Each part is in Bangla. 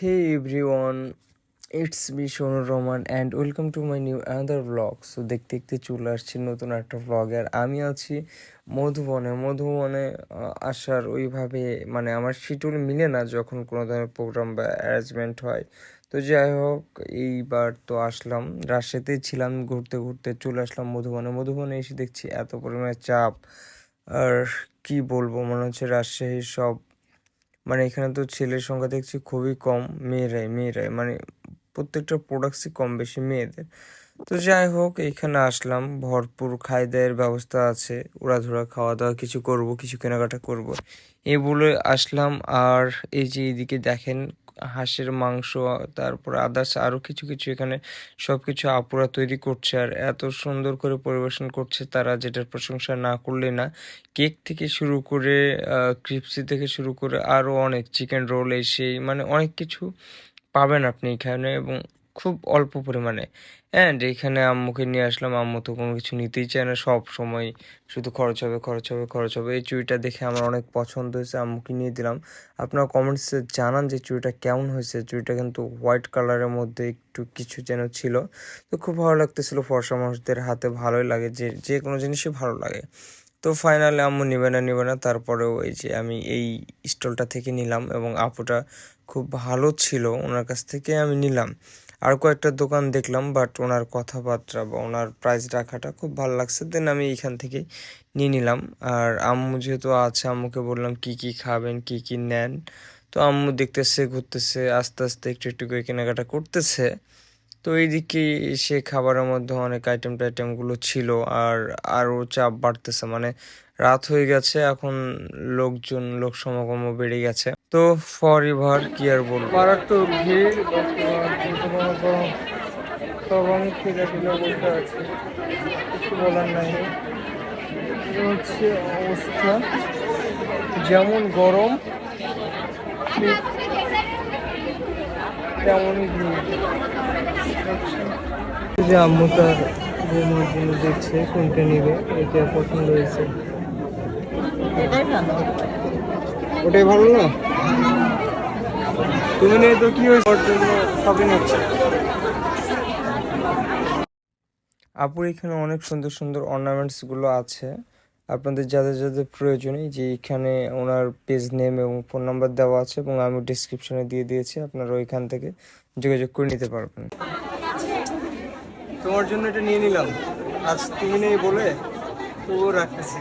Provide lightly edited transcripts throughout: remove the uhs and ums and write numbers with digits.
Hey everyone, it's me Shonu Roman and welcome to my new another vlog. So দেখতে দেখতে চলে আসছি নতুন একটা vlog আর আমি আছি মধুবনে আসার ওইভাবে মানে আমার শিডিউল মিলে না যখন কোনো ধরনের প্রোগ্রাম বা অ্যারেঞ্জমেন্ট হয়। তো যাই হোক এইবার তো আসলাম, রাজশাহীতেই ছিলাম, ঘুরতে ঘুরতে চলে আসলাম মধুবনে এসে দেখছি এত পরিমাণে চাপ। আর কি বলবো, মনে হচ্ছে রাজশাহীর সব মানে এখানে তো ছেলের সংখ্যা দেখছি খুবই কম, মেয়েরাই মানে প্রত্যেকটা প্রোডাক্টসই কম বেশি মেয়েদের। তো যাই হোক এইখানে আসলাম, ভরপুর খাই দায়ের ব্যবস্থা আছে, উড়াধুরা খাওয়া দাওয়া কিছু করব, কিছু কেনাকাটা করব এই বলে আসলাম। আর এই যে এইদিকে দেখেন হাঁসের মাংস, তারপর আদার্স আরও কিছু কিছু এখানে সব কিছু আপুরা তৈরি করছে আর এত সুন্দর করে পরিবেশন করছে তারা, যেটার প্রশংসা না করলে না। কেক থেকে শুরু করে ক্রিপসি থেকে শুরু করে আরও অনেক চিকেন রোল এই সেই মানে অনেক কিছু পাবেন আপনি এখানে এবং খুব অল্প পরিমাণে। অ্যান্ড এখানে আম্মুকে নিয়ে আসলাম, আম্মু তো কোনো কিছু নিতেই চায় না, সব সময় শুধু খরচ হবে। এই চুড়িটা দেখে আমার অনেক পছন্দ হয়েছে, আম্মুকে নিয়ে দিলাম। আপনারা কমেন্টসে জানান যে চুড়িটা কেমন হয়েছে। চুড়িটা কিন্তু হোয়াইট কালারের মধ্যে একটু কিছু যেন ছিল, তো খুব ভালো লাগতেছিল। ফর্সা মানুষদের হাতে ভালোই লাগে, যে যে কোনো জিনিসই ভালো লাগে। তো ফাইনালি আম্মু নিবে না, তারপরেও এই যে আমি এই স্টলটা থেকে নিলাম এবং আপুটা খুব ভালো ছিল, ওনার কাছ থেকে আমি নিলাম। আর কয়েকটা দোকান দেখলাম, বাট ওনার কথাবার্তা বা ওনার প্রাইস রাখাটা খুব ভালো লাগছে, দেন আমি এইখান থেকে নিয়ে নিলাম। আর আম্মু যেহেতু আছে, আম্মুকে বললাম কি কি খাবেন, কি কি নেন। তো আম্মু দেখতেছে, ঘুরতেছে, আস্তে আস্তে একটু একটু করে কেনাকাটা করতেছে। তো এইদিকে সে খাবারের মধ্যে অনেক টাইটেমগুলো ছিল আর আরও চাপ বাড়তেছে, মানে রাত হয়ে গেছে এখন, লোক সমাগমও বেড়ে গেছে। তো ফর এভার কি আর বলবো, মারাত্মক ভিড়, সব আমি ঠেলে বলতে আছি, কিছু বলার নাই। হচ্ছে অবস্থা, যেমন গরম ঠিক তেমনই ভিড়। যে আম্মু তার বৌমার জন্য দেখছে কোনটা নিবে, এটা পছন্দ হয়েছে, ওটাই ভালো না? তুমি নিয়ে তো কি হয়েছে, ওর জন্য শপিং হচ্ছে। আপুর এখানে অনেক সুন্দর সুন্দর অর্নামেন্টসগুলো আছে, আপনাদের যাদের যাদের প্রয়োজন, যে এখানে ওনার পেজ নেম এবং ফোন নাম্বার দেওয়া আছে এবং আমি ডিসক্রিপশনে দিয়ে দিয়েছি, আপনারা ওইখান থেকে যোগাযোগ করে নিতে পারবেন। তোমার জন্য এটা নিয়ে নিলাম, আজ তুমি নেই বলে তবুও রাখতেছি।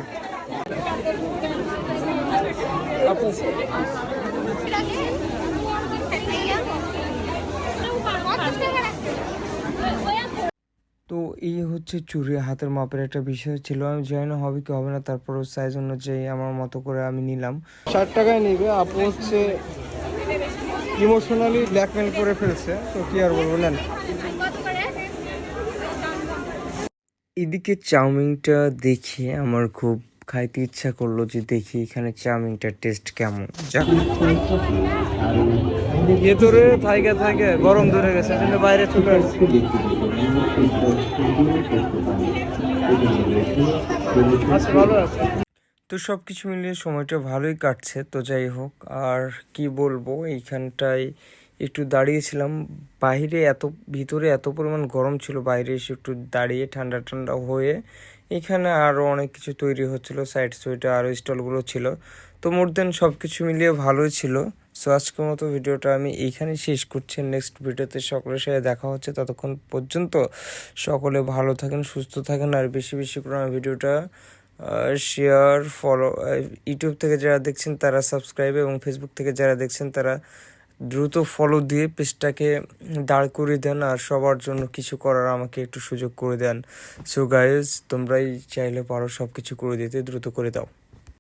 তো এই হচ্ছে চুড়ি হাতের মাপের একটা বিষয় ছিল, আমি জানি না হবে কি হবে না, তারপরও সাইজ অনুযায়ী আমার মতো করে আমি নিলাম। 60 টাকায় নিবে, আপু হচ্ছে ইমোশনালি ব্ল্যাকমেল করে ফেলছে, তো কি আর বলবো, নেন। এদিকে চাউমিনটা দেখে আমার খুব খাইতে ইচ্ছা করলো, যে দেখি এখানে চাউমিনটার টেস্ট কেমন। যাক, ভেতরে থাকে গরম ধরে গেছে, জন্য বাইরে চলে আসছি। আচ্ছা, ভালো আছে। তো সব কিছু মিলিয়ে সময়টা ভালোই কাটছে। তো যাই হোক, আর কি বলবো, এইখানটায় একটু দাঁড়িয়েছিলাম, বাইরে ভিতরে এত পরিমাণ গরম ছিল, বাইরে এসে একটু দাঁড়িয়ে ঠান্ডা ঠান্ডা হয়ে এখানে আরও অনেক কিছু তৈরি হচ্ছিলো, সাইড সুইটে আরও স্টলগুলো ছিল। তো মোর দেন সব কিছু মিলিয়ে ভালোই ছিল। সো আজকের মতো ভিডিওটা আমি এইখানেই শেষ করছি, নেক্সট ভিডিওতে সকলের সাথে দেখা হচ্ছে, ততক্ষণ পর্যন্ত সকলে ভালো থাকেন, সুস্থ থাকেন, আর বেশি বেশি করে আমার ভিডিওটা শেয়ার, ফলো, ইউটিউব থেকে যারা দেখছেন তারা সাবস্ক্রাইব এবং ফেসবুক থেকে যারা দেখছেন তারা দ্রুত ফলো দিয়ে পেজটাকে দাঁড় করিয়ে দেন, আর সবার জন্য কিছু করার আমাকে একটু সুযোগ করে দেন। সো গাইজ, তোমরাই চাইলে পারো সব কিছু করে দিতে, দ্রুত করে দাও।